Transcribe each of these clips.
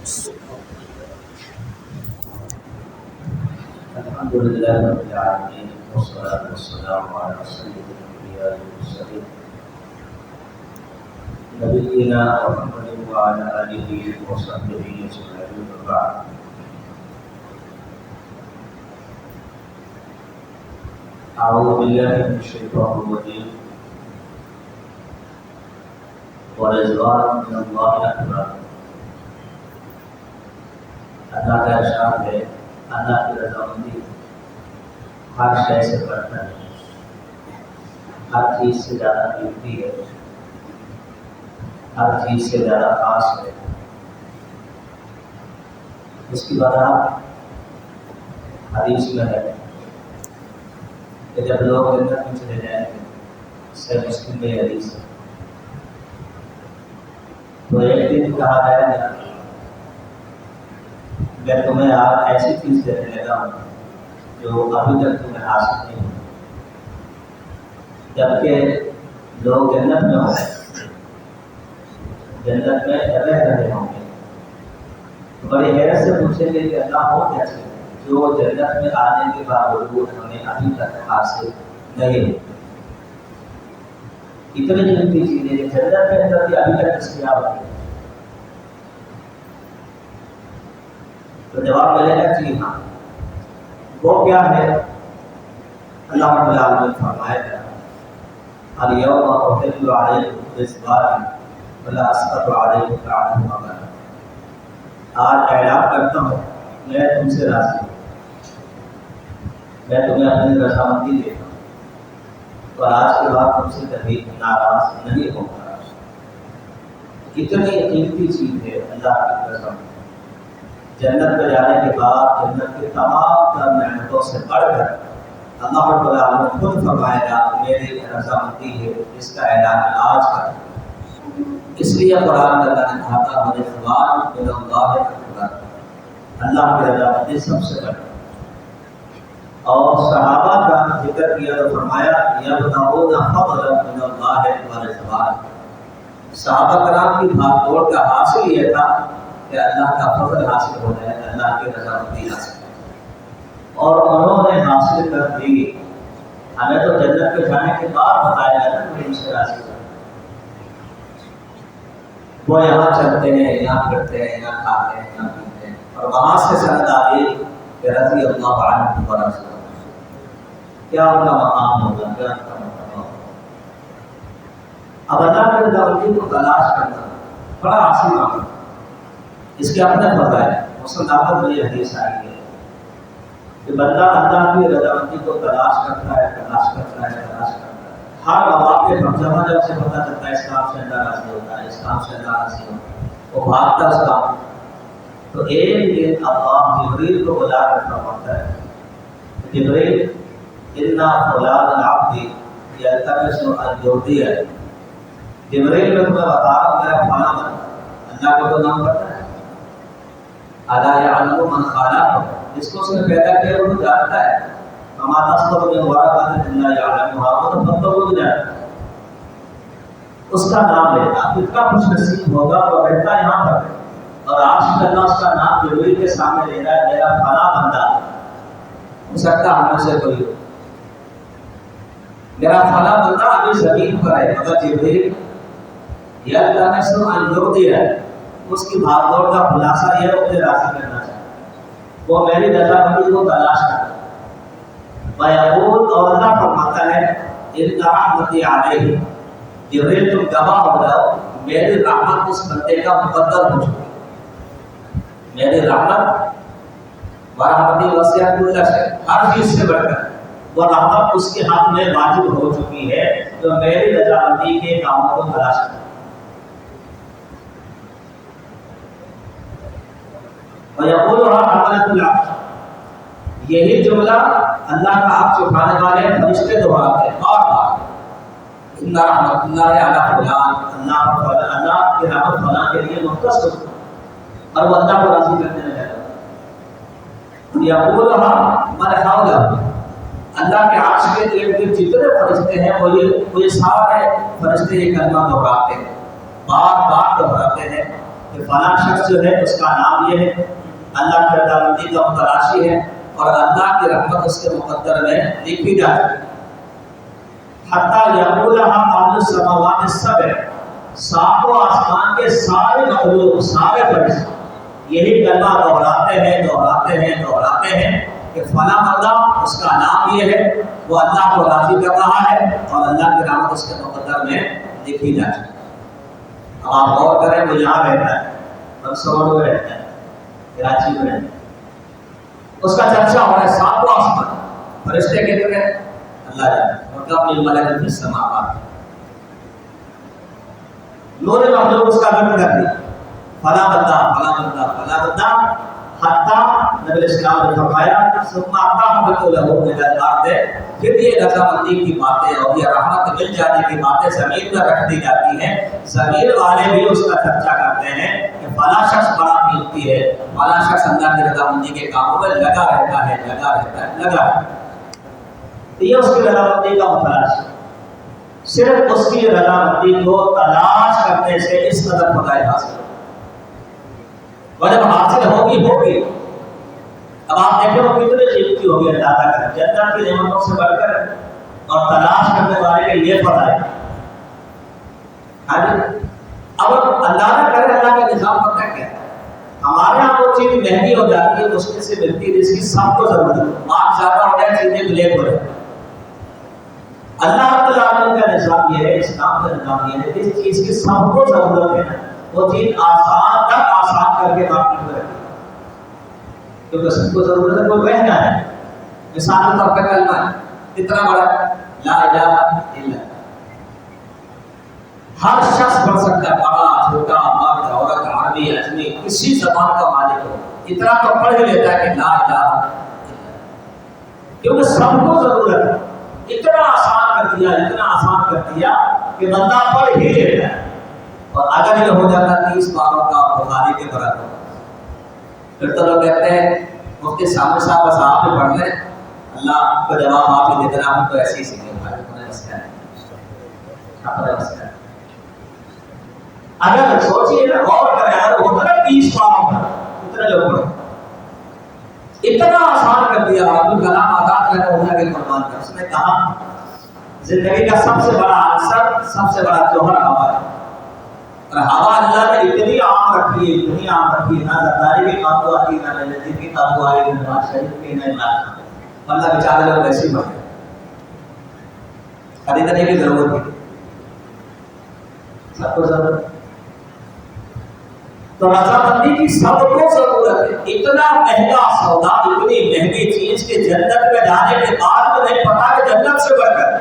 الحمد لله رب العالمين والصلاة والسلام على سيد الأنبياء والمرسلين نبينا محمد وعلى آله وصحبه أجمعين وبعد. أعوذ بالله من الشيطان الرجيم ورضوان من الله أكبر. اللہ کا ارشاد ہے اللہ کی رضامندی ہر شے سے بڑھتا ہے، ہر چیز سے زیادہ قیمتی ہے، ہر چیز سے زیادہ خاص ہے. اس کی وضاحت حدیث میں ہے کہ جب لوگ جنت میں چلے جائیں گے، صحیح مسلم میں حدیث ہے، تو ایک دن کہا جائے گا میں تمہیں آج ایسی چیز دینے لگا ہوں جو ابھی تک تمہیں حاصل نہیں ہوئی. جبکہ لوگ جنت میں ہوں گے، جنت میں رہ رہے ہوں گے، بڑی حیرت سے پوچھیں گے کہ اللہ ہو کیسے جو جنت میں آنے کے باوجود ہمیں ابھی تک حاصل نہیں ہوئی. اتنی قیمتی چیزیں جنت کے اندر بھی ابھی تک دستیاب ہوئی. تو جواب ملے گا جی ہاں. وہ کیا ہے؟ اللہ رب العالمین فرمائے گا الیوم احل علیکم رضوانی ولا اسخط علیکم طعام وغیرہ. آج اعلان کرتا ہوں میں تم سے راضی ہوں، میں تمہیں اپنی رضامندی دیتا ہوں اور آج کے بعد تم سے کبھی ناراض نہیں ہوگا. کتنی قیمتی چیز ہے اللہ کی قسم. جنت میں جانے کے بعد جنت کے تمام تر نعمتوں سے بڑھ کر اللہ رب العالمین خود فرمائے گا میری رضامندی ہے، اس کا اعلان آج کر. اس لیے قرآن میں اللہ نے کہا تھا رضوان من اللہ اکبر، اللہ کی رضامندی سب سے بڑھ. اور صحابہ کا ذکر کیا تو فرمایا یبتغون فضلا من اللہ ورضوان. صحابہ کرام کی بھاگ دوڑ کا حاصل یہ تھا کہ اللہ کا فضل حاصل ہو جائے، اللہ کی رضامندی حاصل ہو جائے، اور انہوں نے حاصل کر دی. ہمیں تو جنت کے جانے کے بعد بتایا گیا کہ ان سے راضی ہو. وہ یہاں چلتے ہیں، یہاں پھرتے ہیں، یہاں کھاتے ہیں، یہاں پیتے ہیں، اور وہاں سے سند آئی کہ رضی اللہ عنہ ورضوا. کیا ان کا مقام ہوگا، کیا ان کا مقام ہوگا. اب اللہ کی رضامندی کو تلاش کرنا بڑا آسان کام ہے. اس کے اپنے فضائل مسلمانوں میں یہ حدیث آئی ہے کہ بندہ اللہ کی رضامندی کو تلاش کرتا ہے، تلاش کرتا ہے، تلاش کرتا ہے. ہر مواقع پر جب سے پتہ چلتا ہے اس کام سے اللہ راضی ہوتا ہے، اس کام سے اللہ راضی ہوتا ہے، وہ بھاگتا اس کام. تو ایک دن اللہ جبریل کو بلا کر فرماتا ہے جبریل انا فلان العبد یلتمس الجودیہ. جبریل میں تمہیں بتا رہا ہوں میرا فلاں بندہ. اللہ کو تو نام پتہ ہے، الا یعلم من خلق، جس کو اس نے پیدا کیا وہ جانتا ہے. وما تسقط من ورقۃ الا یعلمها، وہ تو پتہ وہ جانتا ہے. اس کا نام لیتا کتنا خوش نصیب ہوگا وہ رہتا یہاں پر. اور آج اللہ اس کا نام جبریل کے سامنے لے رہا ہے میرا فلاں بندہ. ہو سکتا ہم میں سے کوئی ہو میرا فلاں بندہ ابھی زمین پر ہے، مگر جبریل یلتمس الجودیہ، اس کی بھاگ دوڑ کا خلاصہ یہ مجھے راضی کرنا چاہتا ہے، وہ میری رضامندی کو تلاش کرتا ہے. ویقول، اور اللہ فرماتا ہے ان رحمتی علیہ، جبریل تم گواہ ہو جاؤ میری رحمت اس بندے کا مقدر ہو چکی ہے. میری رحمت ورحمتی وسعت کل شیء، ہر چیز سے بڑھ کر وہ رحمت اس کے حق میں واجب ہو چکی ہے جو میری رضامندی کے کاموں کو تلاش کرتا ہے. وَيَقُولُهَا حَمَلَةُ الْعَرْشِ، یہی جملہ اللہ کا عرش اٹھانے والے فرشتے دہراتے ہیں بار بار. ان رحمت اللہ علی فلان، اللہ کی رحمت فلاں کے لیے مختص ہے، اور وہ اللہ کو راضی کرنے لگا. یقولها من حوله، اللہ کے عرش کے ارد گرد جتنے فرشتے ہیں وہ یہ سارے فرشتے یہ کلمہ دہراتے ہیں، بار بار دہراتے ہیں کہ فلاں شخص جو ہے اس کا نام یہ ہے، اللہ کی رضامندی کا متلاشی ہے اور اللہ کی رحمت اس کے مقدر میں لکھی جاتی ہے۔ حتیٰ یقولہا اہل السماوات السبع، ساتوں آسمان کے سارے مخلوق، سارے فرشتے یہی کلمہ دہراتے ہیں کہ فلاں بندہ، اس کا نام یہ ہے، وہ اللہ کو راضی کر رہا ہے اور اللہ کی رحمت اس کے مقدر میں لکھی جاتی ہے۔ اب آپ غور کریں، وہ یہاں رہتا ہے، منصور میں رہتا ہے، کراچی میں رہتا ہے، اس کا چرچا ہو رہا ہے ساتوں آسمان، فرشتے کہتے ہیں اللہ جانے، مطلب الملائکۃ فی السماوات، نور مخلوق اس کا ذکر کر دیا، فلاں بندہ، حتیٰ نبی اسلام نے فرمایا ثم اعطاہ لہ من الارض، پھر یہ رضامندی کی باتیں اور یہ رحمت مل جانے کی باتیں زمین پر رکھ دی جاتی ہیں، زمین والے بھی اس کا چرچا کرتے ہیں کہ فلاں شخص بڑا قیمتی ہے، فلاں شخص اللہ کی رضامندی کے کاموں میں لگا رہتا ہے۔ یہ اس کی رضامندی کا متلاش ہے، صرف اس کی رضامندی کو تلاش کرنے سے اس قدر خدائی حاصل ہے، اور جب حاصل ہوگی اب آپ دیکھیں وہ کتنے قیمتی ہوگی، اندازہ کریں جنت کی نعمتوں سے بڑھ کر اور تلاش کرنے والے کا یہ فضل ہے۔ اب اندازہ کریں اللہ کا نظام پتہ کیا ہے، ہمارے یہاں وہ چیز مہنگی ہو جاتی ہے، مشکل سے ملتی ہے، جس کی سب کو ضرورت ہے، مارک زیادہ ہو جائے چیزیں بلیک ہو جائے۔ اللہ رب العالمین کا نظام یہ ہے، اسلام کا نظام یہ ہے، جس چیز کی سب کو ضرورت ہے وہ چیز آسان کر کے معاملے میں رکھی، کیونکہ سب کو ضرورت ہے، کوئی بہنا ہے۔ مثال کے طور پر کلمہ ہے اتنا بڑا، لا الہ الا اللہ، ہر شخص پڑھ سکتا ہے، بڑا چھوٹا مرد عورت عربی اجمی کسی زبان کا مالک ہو، اتنا تو پڑھ ہی لیتا ہے کہ لا الہ الا اللہ، کیونکہ سب کو ضرورت ہے۔ اتنا آسان کر دیا کہ بندہ پڑھ ہی لیتا ہے، اور اگر یہ ہو جاتا 30 باروں کا بخاری کے برابر، پھر تو لوگ کہتے ہیں مفتی سامنے صاحب بس آپ ہی پڑھ لیں، اللہ کو جواب آپ ہی دے دینا، ہم تو ایسے ہی سیکھیں اگر سوچیے نا، غور کریں، اگر ہوتا نا 30 باروں کا اتنے لوگ پڑھیں، اتنا آسان کر دیا۔ عبد الکلام آزاد رحمہ اللہ کے فرمان کا، اس نے کہا زندگی کا سب سے بڑا عنصر، سب سے بڑا جوہر ہوا ہے، اور ہوا اللہ نے اتنی عام رکھی ہے، نہ زرداری کی قابو آتی، نہ نجیب کی قابو آئی، نہ نواز شریف کی، نہ عمران خان، اللہ بیچارے لوگ ایسے ہی بڑھے، خریدنے کی ضرورت تھی، سب کو ضرورت ہے، تو رضامندی کی سب کو ضرورت ہے۔ اتنا مہنگا سودا، اتنی مہنگی چیز کہ جنت میں جانے کے بعد تو نہیں پتا کہ جنت سے بڑھ کر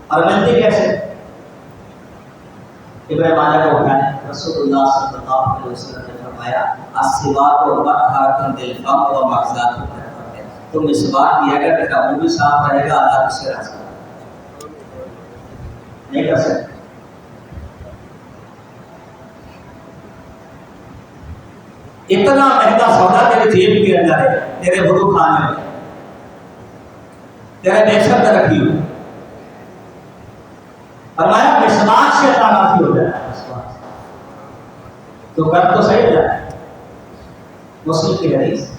اور ملتی کیسے۔ ابن ماجہ کو اٹھانے رسول اللہ صلی اللہ علیہ وسلم نے فرمایا السواک مطہرۃ للفم و مغزاۃ للقلب، تم مسواک کیا اگر تیرا منہ بھی صاف رہے گا اللہ تجھ سے راضی نہیں کر سکتے۔ اتنا مہنگا سودا تیرے جیب کے اندر ہے، تیرے وضو خانے میں، تیرے بیشر میں رکھی ہوئی، فرمایا مسواک سے راضی ہو جائے تو کر تو صحیح جائے۔ مسلم کی حدیث،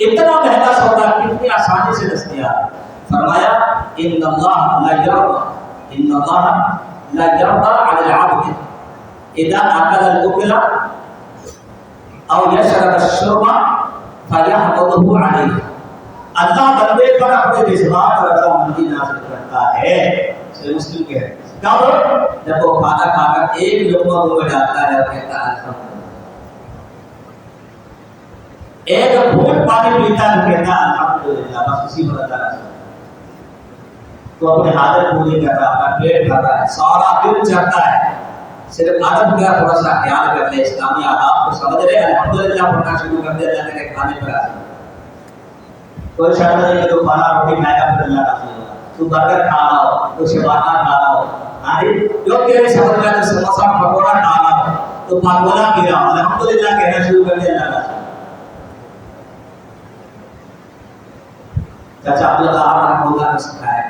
اتنا مہنگا سودا کتنی آسانی سے دستیاب، فرمایا ان اللہ لا یرضى علی العبد اذا اکل الاکل او یشرب الشرب فیحمده علیہ، اللہ بندے پر اپنے جذبات اور رضامندی نازل کرتا ہے۔ صحیح مسلم کے ہے، کب؟ جب وہ کھانا کھا کر ایک لقمہ منہ میں ڈالتا ہے اور کہتا ہے الحمدللہ، ایک گھونٹ پانی پیتا ہے اور کہتا ہے الحمدللہ، بس اسی پر اللہ راضی، تو اپنے حاجت پوری کر رہا ہے، اپنا پیٹ بھر رہا ہے، سارا دن چڑھتا ہے، صرف ادب کا تھوڑا سا خیال کر لے، اسلامی آداب کو سمجھ لے، الحمدللہ پڑھنا شروع کر دے، اللہ کے کھانے پر راضی۔ کوئی شرط نہیں کہ تو کھانا روٹی کھائے گا پھر اللہ راضی ہوگا، تو برگر کھانا ہو، تو شوارما کھانا ہو، جو تیرے سفر میں تو سموسا پکوڑا کھانا ہو، تو پاکولا پی رہا ہو، الحمدللہ کہنا شروع کر دے، اللہ راضی۔ چاچا عبدالقہار رحمہ اللہ نے سکھایا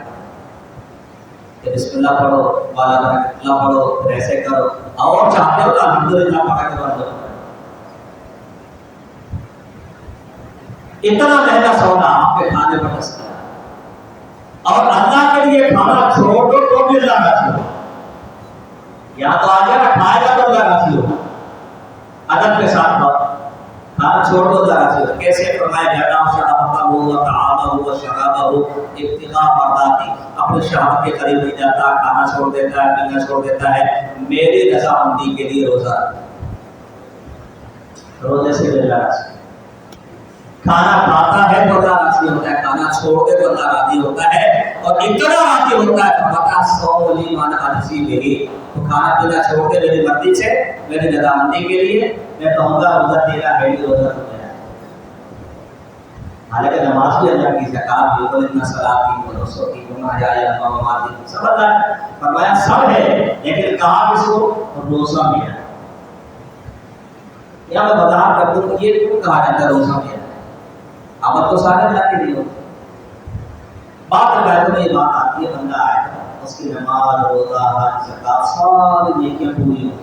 کہ بسم اللہ پڑھو والا برکت اللہ پڑھو پھر ایسے کرو، اور چاہتے ہو تو الحمدللہ پڑھا کے بعد اتنا مہنگا سودا آپ کے کھانے پر دستا ہے، اور اللہ کے لیے کھانا چھوڑ دو تو بھی اللہ راضی ہو، یا تو آ جائے کھائے گا تو اللہ راضی ہو، ادب کے ساتھ کھانا چھوڑ دو اللہ راضی ہو۔ کیسے فرمایا جانا شرابہ ہو طعامہ ہو شرابہ ہو ابتغاء مرضاتی، اپنے شہوت کے قریب نہیں جاتا، کھانا چھوڑ دیتا ہے، پینا چھوڑ دیتا ہے، میری رضامندی کے لیے روزہ، روزے سے اللہ راضی، کھانا کھاتا ہے تو اللہ راضی ہوتا ہے، کھانا چھوڑ دے تو اللہ راضی ہوتا ہے، اور اتنا راضی ہوتا ہے فرماتا سو لی من عجزی میری، تو کھانا پینا چھوڑ دے میری مرضی سے، میری رضامندی کے لیے، میں کہوں گا روزہ تیرا ہے ہی روزہ ہو گیا۔ حالانکہ نماز بھی اللہ کی، زکات بھی، قل ان صلاتی و نسکی و محیایا و مماتی سب اللہ ہے، فرمایا سب ہے، لیکن کہا کس کو؟ روزہ بھی ہے۔ یا میں وضاحت کر دوں کہ یہ کیوں کہا جاتا ہے روزہ بھی ہے؟ عمل تو سارے اللہ کے لیے ہوتے ہیں، بعض روایتوں میں یہ بات آتی ہے بندہ آئے اس کی نماز روزہ حج زکات ساری نیکیاں پوری ہوتی،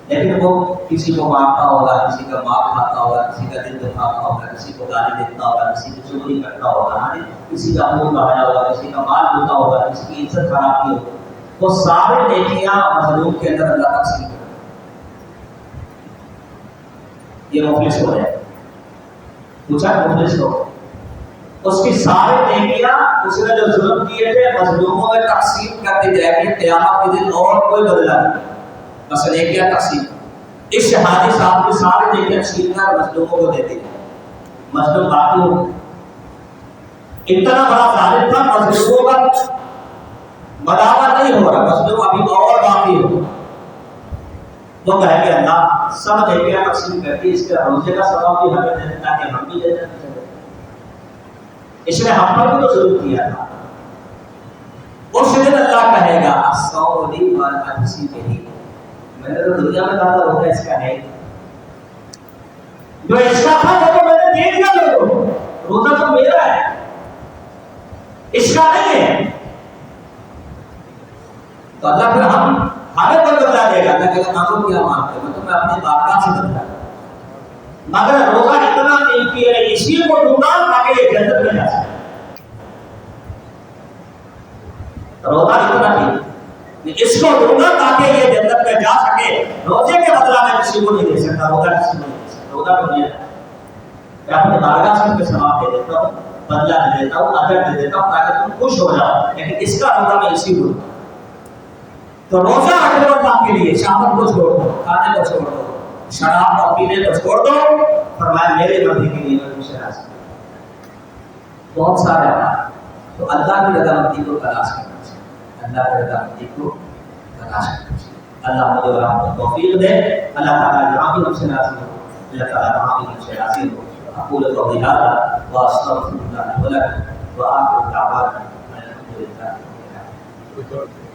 لیکن وہ کسی کو مارتا ہوگا، کسی کا مار کھاتا ہوگا، کسی کا دل دکھاتا ہوگا، کسی کو گالی دیتا ہوگا، کسی کی چغلی کرتا ہوگا، کسی کا منہ بہایا ہوگا، کسی کا مال لوٹا ہوگا، کسی کی عزت خراب کی ہوگی، وہ سارے نیکیاں مظلوم کے اندر اللہ تقسیم کرے، یہ مفلس ہو جائے، پوچھا مفلس ہو، اس کی سارے نیکیاں اس نے جو ظلم کیے تھے مظلوموں میں تقسیم کرتی جائے گی قیامت کے دن، اور کوئی بدلہ نہیں، بس نیکیاں تقسیم، اس شہادی صاحب کی سارے نیکیاں چھین کر مظلوموں کو دیتی ہے، مظلوم باقی ہو، اتنا بڑا ظالم تھا، مظلوموں کا مداوع نہیں ہو رہا، مظلوم ابھی اور باقی ہو، وہ کہے کہ اللہ سب نیکیاں تقسیم کرتی، اس کے روزے کا ثواب بھی ہمیں دے دیتا کہ ہم بھی دے دیتے، اس نے ہم پر بھی تو ظلم کیا تھا، اس دن اللہ کہے گا الصوم لی وانا اجزی بہ، میں نے تو دنیا میں کہا تھا روزہ اس کا ہے، جو اس کا تھا وہ تو میں نے دے دیا لوگوں کو، روزہ تو میرا ہے، اس کا نہیں ہے، تو اللہ پھر ہمیں کوئی بدلا دے گا، اللہ کہے گا مانگو کیا مانگتے ہو، میں تمہیں اپنی بارگاہ سے بدلا دوں، مگر روزہ اتنا نیکی ہے اسی کو ڈھونڈا تاکہ یہ جنت میں جا سکے، روزہ اتنا نہیں، اس کو ڈھونڈا تاکہ یہ جنت میں جا سکے، روزے کے بدلہ میں کسی کو نہیں دے سکتا، روزہ کسی کو نہیں دے سکتا، روزہ تو نہیں ہے، میں اپنے بارگاہ سے ان کے ثواب دے دیتا ہوں، بدلہ دے دیتا ہوں، اجر دے دیتا ہوں تاکہ تم خوش ہو جاؤ، لیکن اس کا روزہ میں اسی کو، تو روزہ رکھنے والوں کے لیے شہوت کو چھوڑ دو، کھانے کو چھوڑ دو، شراب اور پینے کو چھوڑ دو، فرمایا میرے مرضی کے لیے میں تم سے راضی ہوں، بہت سارے ہیں، تو اللہ کی رضامندی کو تلاش کرنا چاہیے، اللہ کی رضامندی کو تلاش کرنا چاہیے، اللہ مجھے اور آپ کو توفیق دے، اللہ تعالیٰ جہاں بھی ہم سے راضی ہو، اللہ تعالیٰ وہاں بھی ہم سے راضی ہو، اقول قولی ھذا واستغفر اللہ لي ولكم وآخر دعوانا الحمد لله رب العالمين۔